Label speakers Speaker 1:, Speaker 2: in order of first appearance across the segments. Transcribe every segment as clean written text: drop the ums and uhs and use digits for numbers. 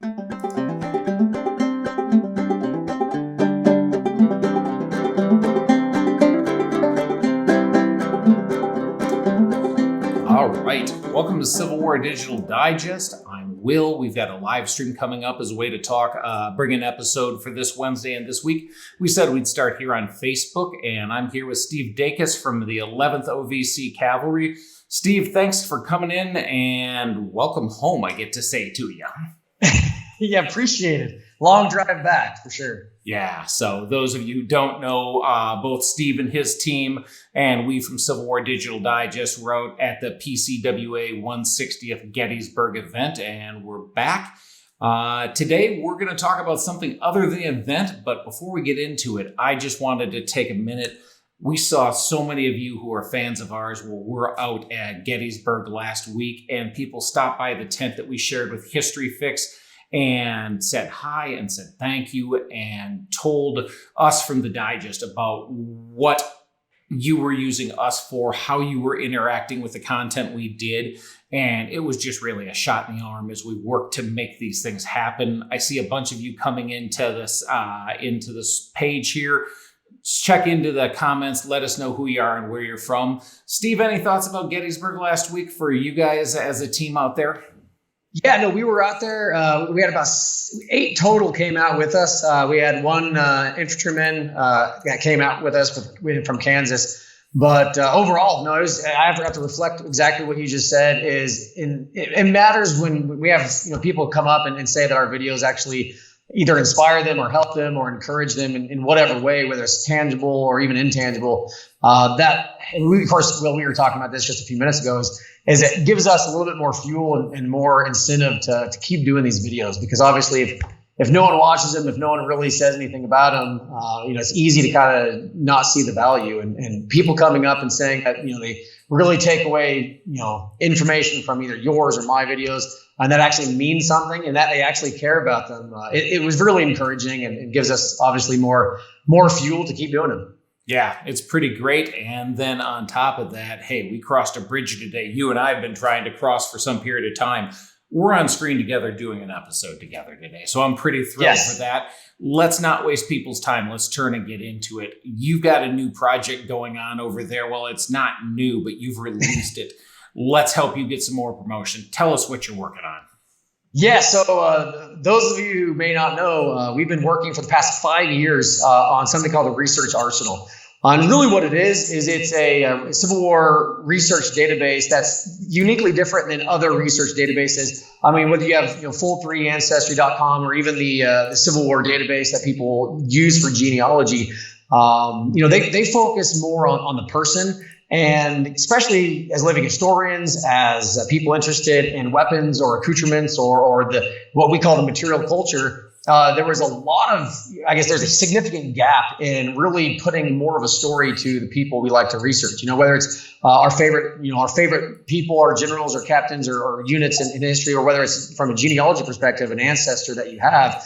Speaker 1: All right, welcome to Civil War Digital Digest. I'm Will. We've got a live stream coming up as a way to talk, bring an episode for this Wednesday and this week. We said we'd start here on Facebook, and I'm here with Steve Dacus from the 11th OVC Cavalry. Steve, thanks for coming in, and welcome home, I get to say to you.
Speaker 2: Yeah, appreciate it. Long drive back, for sure.
Speaker 1: Yeah, so those of you who don't know, both Steve and his team and we from Civil War Digital Digest wrote at the PCWA 160th Gettysburg event, and we're back. Today, we're going to talk about something other than the event, but before we get into it, I just wanted to take a minute. We saw so many of you who are fans of ours. Well, we're out at Gettysburg last week, and people stopped by the tent that we shared with History Fix and said hi and said thank you and told us from the digest about what you were using us for, how you were interacting with the content we did. And it was just really a shot in the arm as we work to make these things happen. I see a bunch of you coming into this page here. Check into the comments. Let us know who you are and where you're from. Steve, any thoughts about Gettysburg last week for you guys as a team out there?
Speaker 2: Yeah, no, we were out there. We had about 8 total came out with us. We had one infantryman that came out with us from Kansas. But overall, no, I have to reflect exactly what you just said. It matters when we have people come up and say that our videos actually either inspire them or help them or encourage them in whatever way, whether it's tangible or even intangible. Of course, Will, we were talking about this just a few minutes ago, is it gives us a little bit more fuel and more incentive to keep doing these videos, because obviously if no one watches them, if no one really says anything about them, it's easy to kind of not see the value, and people coming up and saying that, they really take away, information from either yours or my videos, and that actually means something and that they actually care about them. It was really encouraging, and it gives us obviously more fuel to keep doing them.
Speaker 1: Yeah, it's pretty great. And then on top of that, hey, we crossed a bridge today. You and I have been trying to cross for some period of time. We're on screen together doing an episode together today. So I'm pretty thrilled for that. Let's not waste people's time. Let's turn and get into it. You've got a new project going on over there. Well, it's not new, but you've released it. Let's help you get some more promotion. Tell us what you're working on.
Speaker 2: Yeah, so those of you who may not know, we've been working for the past 5 years on something called the Research Arsenal. And really what it is it's a Civil War research database that's uniquely different than other research databases. I mean, whether you have full3 ancestry.com or even the Civil War database that people use for genealogy, they focus more on the person. And especially as living historians, as people interested in weapons or accoutrements or what we call the material culture, there was there's a significant gap in really putting more of a story to the people we like to research. Whether it's our favorite people, our generals or captains or units in history, or whether it's from a genealogy perspective, an ancestor that you have,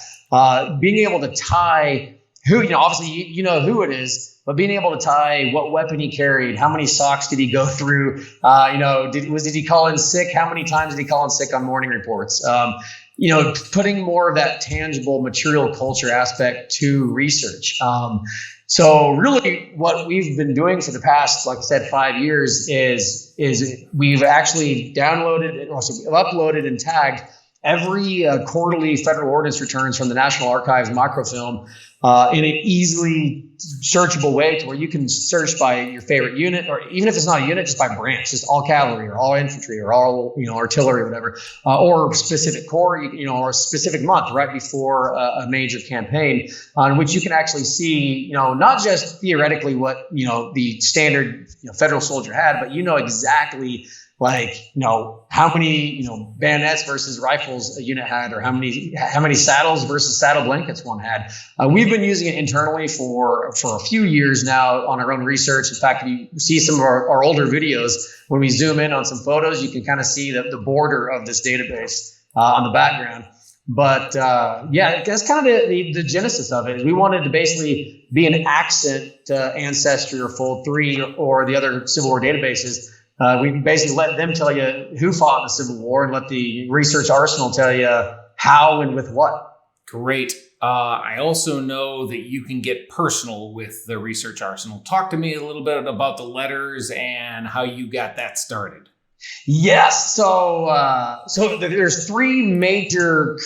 Speaker 2: being able to tie who, obviously you know who it is, but being able to tie what weapon he carried, how many socks did he go through, did he call in sick? How many times did he call in sick on morning reports? Putting more of that tangible material culture aspect to research. So really what we've been doing for the past, like I said, 5 years is we've actually uploaded and tagged every quarterly federal ordnance returns from the National Archives microfilm in an easily searchable way to where you can search by your favorite unit, or even if it's not a unit, just by branch, just all cavalry or all infantry or all artillery or whatever, or specific corps, or a specific month right before a major campaign, on which you can actually see, not just theoretically what the standard federal soldier had, but exactly how many bayonets versus rifles a unit had, or how many saddles versus saddle blankets one had. We've been using it internally for a few years now on our own research. In fact, if you see some of our older videos, when we zoom in on some photos, you can kind of see the border of this database on the background. But that's kind of the genesis of it. We wanted to basically be an accent to Ancestry or Fold3 or the other Civil War databases. We basically let them tell you who fought in the Civil War, and let the Research Arsenal tell you how and with what.
Speaker 1: Great. I also know that you can get personal with the Research Arsenal. Talk to me a little bit about the letters and how you got that started.
Speaker 2: Yes. So there's three major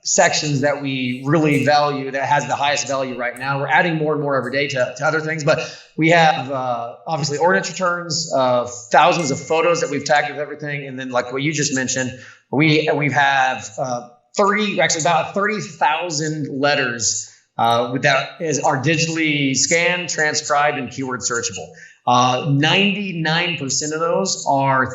Speaker 2: sections that we really value that has the highest value right now. We're adding more and more every day to other things, but we have obviously ordnance returns, thousands of photos that we've tagged with everything, and then like what you just mentioned, we have about 30,000 letters that are digitally scanned, transcribed, and keyword searchable. 99% of those are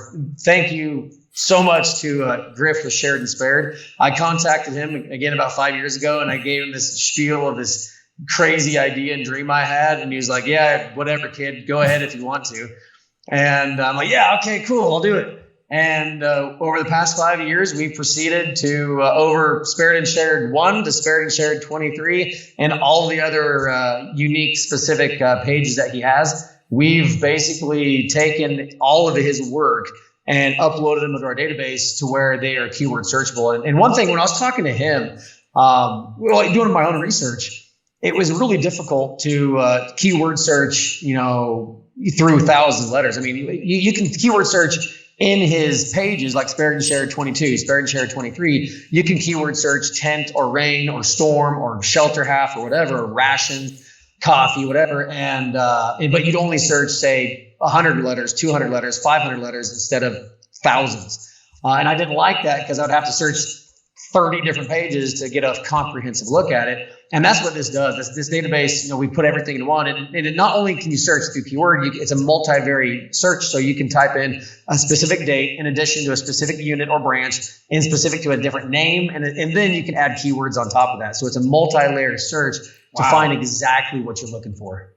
Speaker 2: thank you so much to Griff with Shared and Spared. I contacted him again about 5 years ago, and I gave him this spiel of this crazy idea and dream I had, and he was like, "Yeah, whatever, kid, go ahead if you want to." And I'm like, "Yeah, okay, cool, I'll do it." And over the past 5 years, we've proceeded to over Spared and Shared 1 to Spared and Shared 23, and all the other unique, specific pages that he has. We've basically taken all of his work and uploaded them into our database to where they are keyword searchable. And one thing, when I was talking to him, doing my own research, it was really difficult to keyword search, through thousands of letters. I mean, you can keyword search in his pages like Spared and Shared 22, Spared and Shared 23. You can keyword search tent or rain or storm or shelter half or whatever, rations, coffee, whatever. And but you'd only search, say, 100 letters, 200 letters, 500 letters instead of thousands. And I didn't like that because I would have to search 30 different pages to get a comprehensive look at it. And that's what this does. This database, we put everything in one. And it not only can you search through keyword, it's a multivariate search. So you can type in a specific date in addition to a specific unit or branch and specific to a different name. And then you can add keywords on top of that. So it's a multi-layered search to find exactly what you're looking for.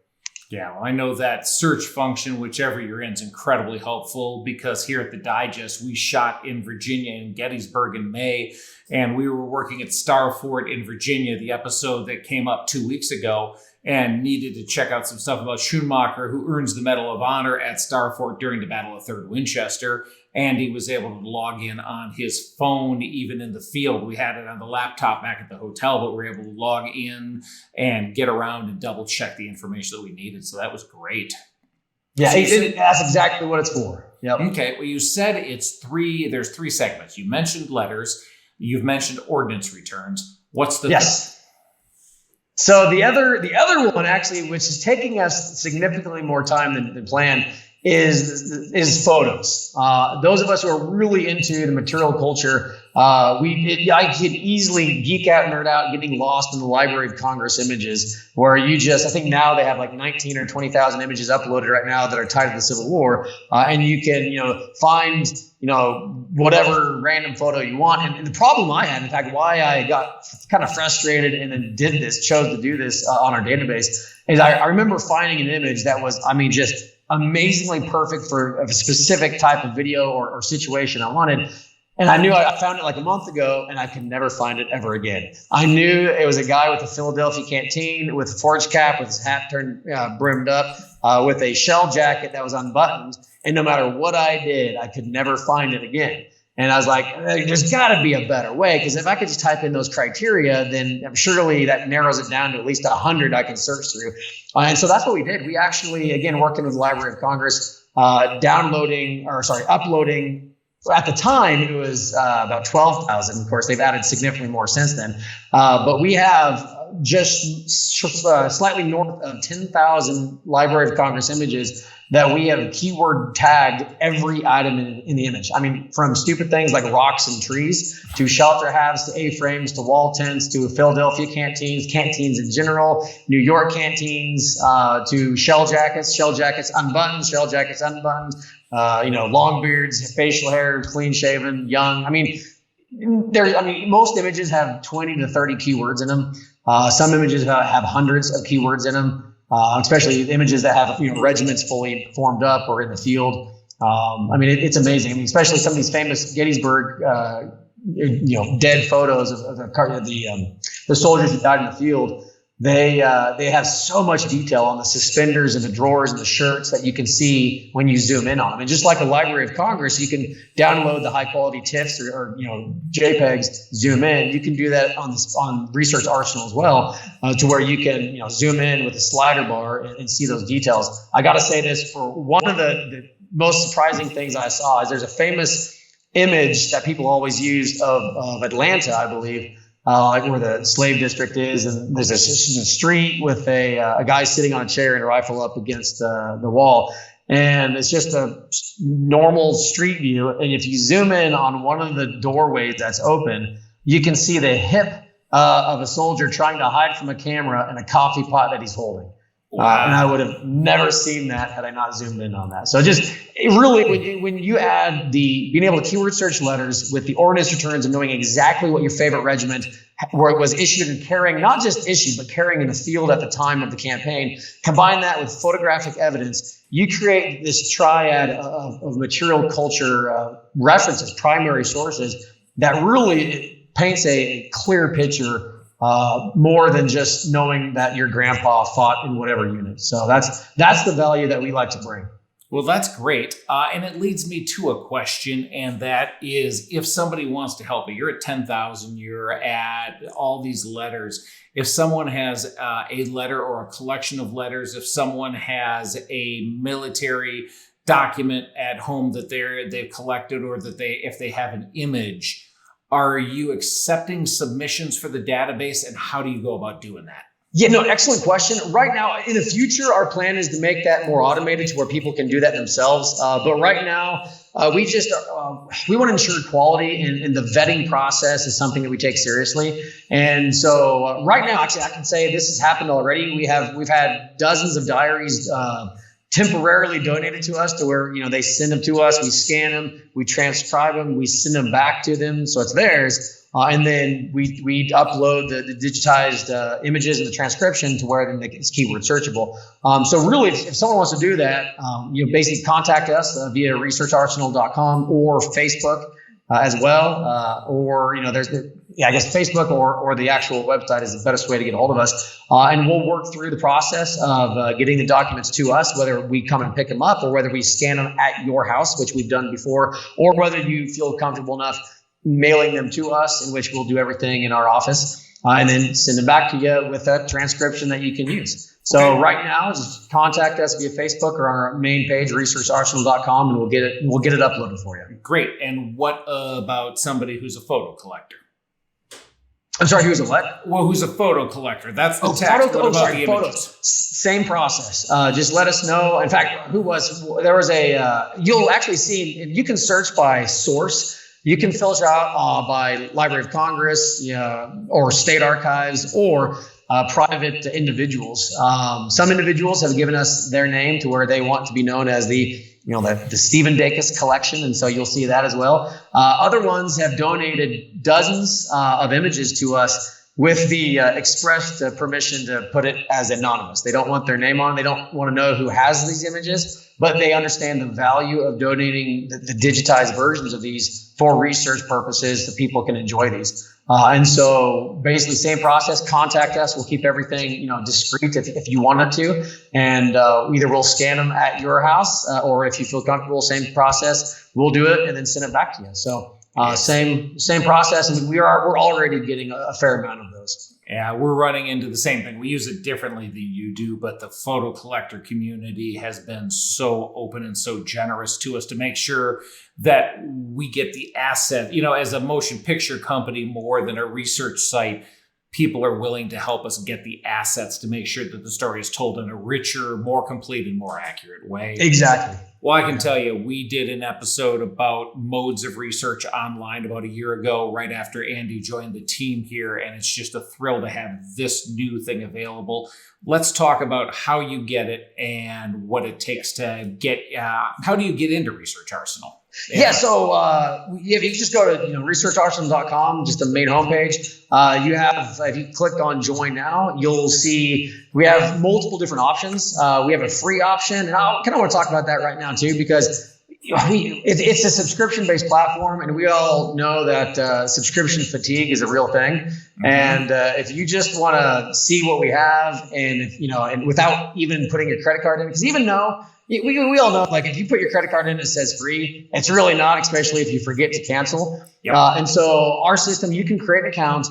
Speaker 1: Yeah, well, I know that search function, whichever you're in, is incredibly helpful because here at the Digest, we shot in Virginia in Gettysburg in May, and we were working at Star Fort in Virginia, the episode that came up 2 weeks ago, and needed to check out some stuff about Schumacher, who earns the Medal of Honor at Star Fort during the Battle of Third Winchester. And he was able to log in on his phone, even in the field. We had it on the laptop back at the hotel, but we were able to log in and get around and double check the information that we needed. So that was great.
Speaker 2: Yeah, that's exactly what it's for. Yep.
Speaker 1: Okay. Well, you said there's three segments. You mentioned letters. You've mentioned ordnance returns. What's the
Speaker 2: Yes. So the other one, actually, which is taking us significantly more time than planned, is photos. Those of us who are really into the material culture, I could easily geek out, nerd out, getting lost in the Library of Congress images, where I think now they have like 19 or 20,000 images uploaded right now that are tied to the Civil War, and you can find whatever random photo you want. And the problem I had, in fact, why I got kind of frustrated and then chose to do this on our database, is I remember finding an image that was, just amazingly perfect for a specific type of video or situation I wanted. And I knew I found it like a month ago, and I could never find it ever again. I knew it was a guy with a Philadelphia canteen, with a forage cap, with his hat turned brimmed up, with a shell jacket that was unbuttoned. And no matter what I did, I could never find it again. And I was like, there's got to be a better way, because if I could just type in those criteria, then
Speaker 3: surely that narrows it down to at least 100 I can search through. And so that's what we did. We actually, again, working with the Library of Congress, uploading. At the time, it was about 12,000. Of course, they've added significantly more since then. But we have just slightly north of 10,000 Library of Congress images that we have keyword tagged every item in the image. I mean, from stupid things like rocks and trees, to shelter halves, to A-frames, to wall tents, to Philadelphia canteens in general, New York canteens, to shell jackets unbuttoned, long beards, facial hair, clean shaven, young. Most images have 20 to 30 keywords in them. Some images have hundreds of keywords in them. Especially images that have regiments fully formed up or in the field. It's amazing. Especially some of these famous Gettysburg, dead photos of the soldiers who died in the field.
Speaker 2: they have so much detail on the suspenders and the drawers and the shirts that you can see when you zoom in on them. And just like the Library of Congress, you can download the high quality TIFFs or JPEGs, zoom in. You can do that on Research Arsenal as well, to where you can zoom in with a slider bar and see those details. I got to say this, for one of the most surprising things I saw is there's a famous image that people always use of Atlanta, I believe. Like where the slave district is, and there's a street with a guy sitting on a chair and a rifle up against the wall, and it's just a normal street view. And if you zoom in on one of the doorways that's open, you can see the hip of a soldier trying to hide from a camera and a coffee pot that he's holding.
Speaker 1: Wow.
Speaker 2: And I would have never seen that had I not zoomed in on that. So when you add the being able to keyword search letters with the ordnance returns and knowing exactly what your favorite regiment, where it was issued and carrying, not just issued, but carrying in the field at the time of the campaign, combine that with photographic evidence, you create this triad of material culture references, primary sources, that really paints a clear picture, more than just knowing that your grandpa fought in whatever unit. So that's the value that we like to bring.
Speaker 1: Well, that's great. And it leads me to a question, and that is, if somebody wants to help you, you're at 10,000, you're at all these letters. If someone has a letter or a collection of letters, if someone has a military document at home that they've collected, or that if they have an image, are you accepting submissions for the database, and how do you go about doing that?
Speaker 2: Yeah, no, excellent question. Right now, in the future, our plan is to make that more automated to where people can do that themselves. But right now, we want to ensure quality, and the vetting process is something that we take seriously. And so right now, actually, I can say this has happened already. We've had dozens of diaries temporarily donated to us, to where they send them to us, we scan them, we transcribe them, we send them back to them, so it's theirs. And then we upload the digitized images and the transcription to where then it's keyword searchable. So really, if someone wants to do that, basically contact us via researcharsenal.com or Facebook as well, or I guess Facebook or the actual website is the best way to get a hold of us. And we'll work through the process of getting the documents to us, whether we come and pick them up or whether we scan them at your house, which we've done before, or whether you feel comfortable enough mailing them to us, in which we'll do everything in our office and then send them back to you with a transcription that you can use. So right now, just contact us via Facebook or our main page, researcharsenal.com, and we'll get it uploaded for you.
Speaker 1: Great. And what about somebody who's a photo collector?
Speaker 2: I'm sorry, who's a what?
Speaker 1: Well, who's a photo collector? That's the text. What about the images?
Speaker 2: Photos. Same process. Just let us know. In fact, you'll actually see, you can search by source. You can filter out by Library of Congress, or state archives, or private individuals. Some individuals have given us their name to where they want to be known as the Steven Dacus collection, and so you'll see that as well. Other ones have donated dozens of images to us with the expressed permission to put it as anonymous. They don't want their name on. They don't want to know who has these images, but they understand the value of donating the digitized versions of these for research purposes so people can enjoy these. And so basically same process, contact us. We'll keep everything, discreet if you wanted to. And either we'll scan them at your house or if you feel comfortable, same process, we'll do it and then send it back to you. So same process. And we're already getting a fair amount of those.
Speaker 1: Yeah, we're running into the same thing. We use it differently than you do, but the photo collector community has been so open and so generous to us to make sure that we get the asset. As a motion picture company, more than a research site, people are willing to help us get the assets to make sure that the story is told in a richer, more complete, and more accurate way.
Speaker 2: Exactly.
Speaker 1: Well, I can tell you, we did an episode about modes of research online about a year ago, right after Andy joined the team here, and it's just a thrill to have this new thing available. Let's talk about how you get it and what it takes to get. How do you get into Research Arsenal?
Speaker 2: Yeah, so if you just go to researcharsenal.com, just the main homepage, if you click on Join Now, you'll see we have multiple different options. We have a free option, and I kind of want to talk about that right now too, because it's a subscription-based platform, and we all know that subscription fatigue is a real thing. Mm-hmm. And if you just want to see what we have, and and without even putting your credit card in, because even though we all know, like if you put your credit card in, it says free. It's really not, especially if you forget to cancel. Yep. And so our system, you can create an account.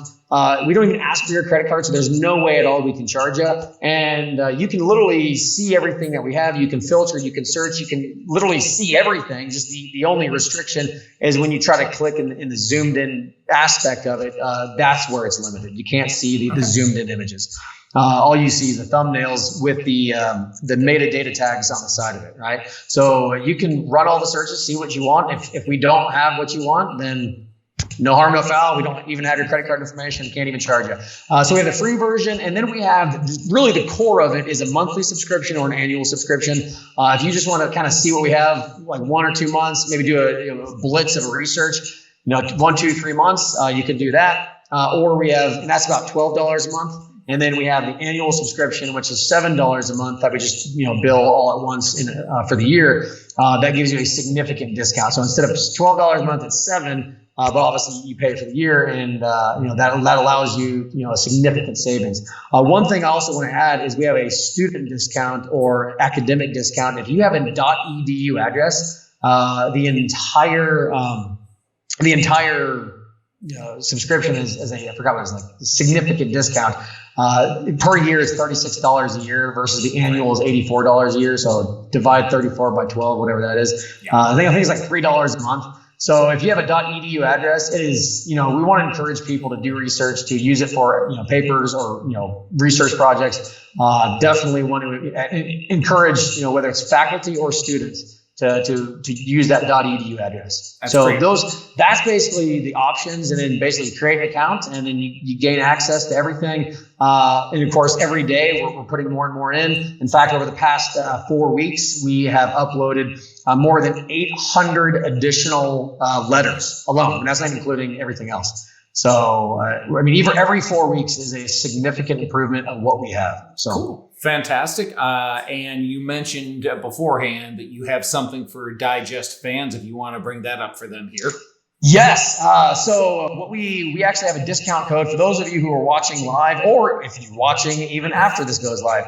Speaker 2: We don't even ask for your credit card, so there's no way at all we can charge you. And you can literally see everything that we have. You can filter, you can search, you can literally see everything. Just the only restriction is when you try to click in the zoomed in aspect of it, that's where it's limited. You can't see the zoomed in images. All you see is the thumbnails with the metadata tags on the side of it, right? So you can run all the searches, see what you want. If we don't have what you want, then no harm, no foul. We don't even have your credit card information. Can't even charge you. So we have the free version, and then we have really the core of it is a monthly subscription or an annual subscription. If you just want to kind of see what we have, like 1 or 2 months, maybe do a blitz of a research, 1, 2, 3 months, you can do that. Or we have, and that's about $12 a month. And then we have the annual subscription, which is $7 a month that we just bill all at once for the year. That gives you a significant discount. So instead of $12 a month, it's $7. But obviously you pay for the year, and that allows you a significant savings. One thing I also want to add is we have a student discount or academic discount. If you have a .edu address, the entire subscription is I forgot what it was, like a significant discount. Per year is $36 a year versus the annual is $84 a year. So divide 34 by 12, whatever that is. Yeah. I think it's like $3 a month. So if you have a .edu address, it is, we want to encourage people to do research, to use it for, papers or, research projects. Definitely want to encourage, whether it's faculty or students to use that .edu address. That's so great. That's basically the options, and then basically create an account, and then you gain access to everything. And of course, every day we're putting more and more in. In fact, over the past 4 weeks, we have uploaded more than 800 additional letters alone, and that's not including everything else. So, every 4 weeks is a significant improvement of what we have. So.
Speaker 1: Cool. Fantastic. And you mentioned beforehand that you have something for Digest fans, if you want to bring that up for them here.
Speaker 2: Yes. So what we actually have a discount code for those of you who are watching live, or if you're watching even after this goes live.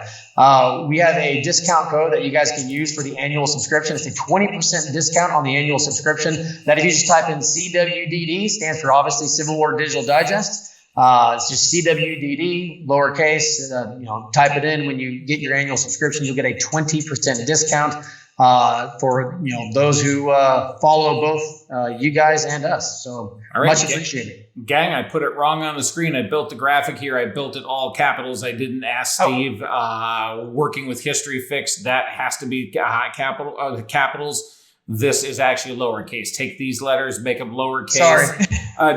Speaker 2: We have a discount code that you guys can use for the annual subscription. It's a 20% discount on the annual subscription. That if you just type in CWDD, stands for obviously Civil War Digital Digest. It's just CWDD, lowercase. Type it in. When you get your annual subscription, you'll get a 20% discount for those who follow both you guys and us. So much appreciated.
Speaker 1: Gang, I put it wrong on the screen. I built the graphic here. I built it all capitals. I didn't ask Steve. Working with History Fix, that has to be capitals. This is actually lowercase. Take these letters, make them lowercase.
Speaker 2: Sorry.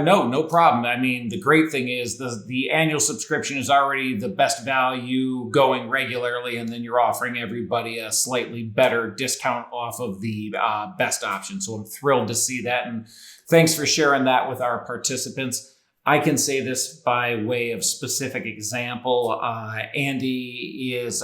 Speaker 1: No problem. The great thing is the annual subscription is already the best value going regularly, and then you're offering everybody a slightly better discount off of the best option. So I'm thrilled to see that, and thanks for sharing that with our participants. I can say this by way of specific example. Andy is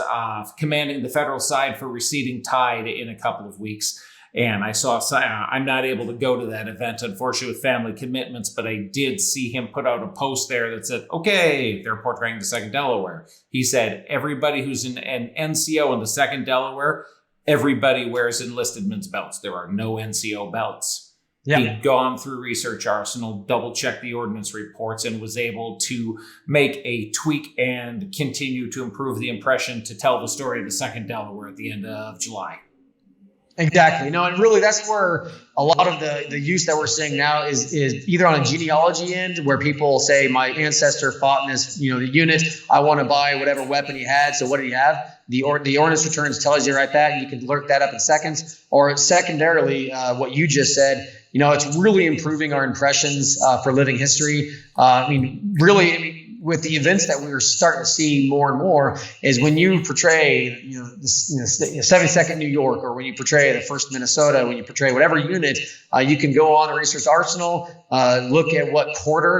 Speaker 1: commanding the federal side for Receding Tide in a couple of weeks. And I saw, I'm not able to go to that event, unfortunately, with family commitments, but I did see him put out a post there that said, okay, they're portraying the 2nd Delaware. He said, everybody who's in an NCO in the 2nd Delaware, everybody wears enlisted men's belts. There are no NCO belts. Yeah. He'd gone through Research Arsenal, double-checked the Ordnance Reports, and was able to make a tweak and continue to improve the impression to tell the story of the 2nd Delaware at the end of July.
Speaker 2: Exactly. And really that's where a lot of the use that we're seeing now is either on a genealogy end, where people say my ancestor fought in this, the unit, I want to buy whatever weapon he had. So what did he have? The Ordnance Returns tells you right that. You can look that up in seconds. Or secondarily, what you just said, it's really improving our impressions for living history. With the events that we're starting to see more and more is when you portray, the 72nd New York, or when you portray the 1st Minnesota, when you portray whatever unit, you can go on the Research Arsenal, look at what quarter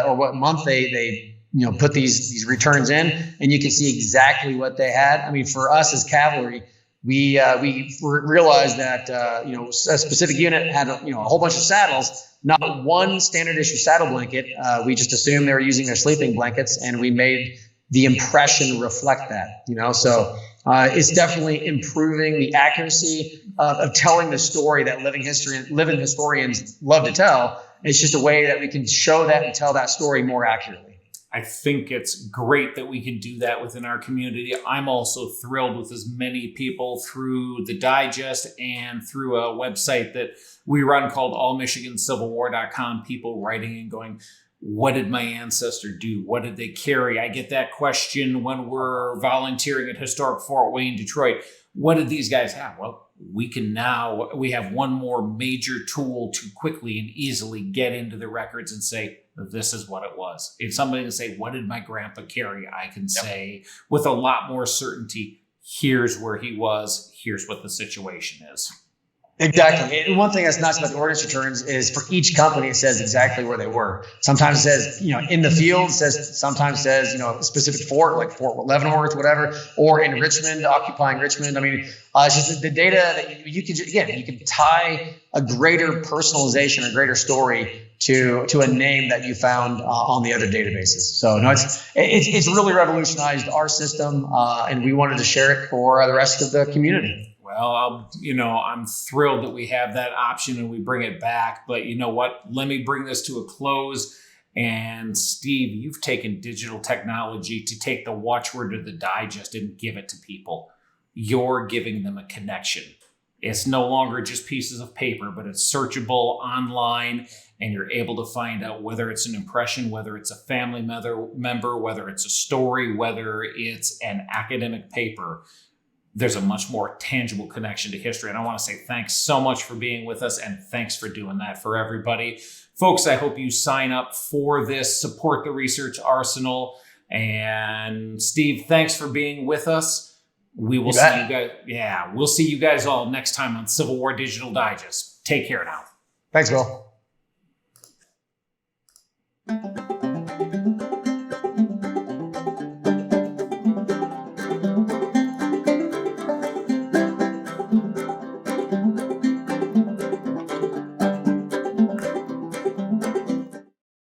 Speaker 2: or what month they put these returns in, and you can see exactly what they had. For us as cavalry, we realized that a specific unit had a whole bunch of saddles, not one standard issue saddle blanket. We just assumed they were using their sleeping blankets, and we made the impression reflect that. So it's definitely improving the accuracy of telling the story that living historians love to tell. It's just a way that we can show that and tell that story more accurately.
Speaker 1: I think it's great that we can do that within our community. I'm also thrilled with as many people through the digest and through a website that we run called allmichigancivilwar.com, people writing and going, what did my ancestor do? What did they carry? I get that question when we're volunteering at Historic Fort Wayne, Detroit. What did these guys have? Well, we have one more major tool to quickly and easily get into the records and say, this is what it was. If somebody can say, what did my grandpa carry? I can say with a lot more certainty, here's where he was. Here's what the situation is.
Speaker 2: Exactly. And one thing that's nice about the ordnance returns is for each company, it says exactly where they were. Sometimes it says, in the field, sometimes says, a specific fort, like Fort Leavenworth, whatever, or in Richmond, occupying Richmond. I mean, it's just the data that you can tie a greater personalization, a greater story to a name that you found on the other databases. So no, it's really revolutionized our system, and we wanted to share it for the rest of the community.
Speaker 1: Well, I'm thrilled that we have that option and we bring it back. But you know what? Let me bring this to a close. And Steve, you've taken digital technology to take the watchword of the digest and give it to people. You're giving them a connection. It's no longer just pieces of paper, but it's searchable online, and you're able to find out whether it's an impression, whether it's a family member, whether it's a story, whether it's an academic paper. There's a much more tangible connection to history. And I want to say thanks so much for being with us, and thanks for doing that for everybody. Folks, I hope you sign up for this, support the Research Arsenal. And Steve, thanks for being with us. We will see you guys. Yeah, we'll see you guys all next time on Civil War Digital Digest. Take care now.
Speaker 2: Thanks, Will.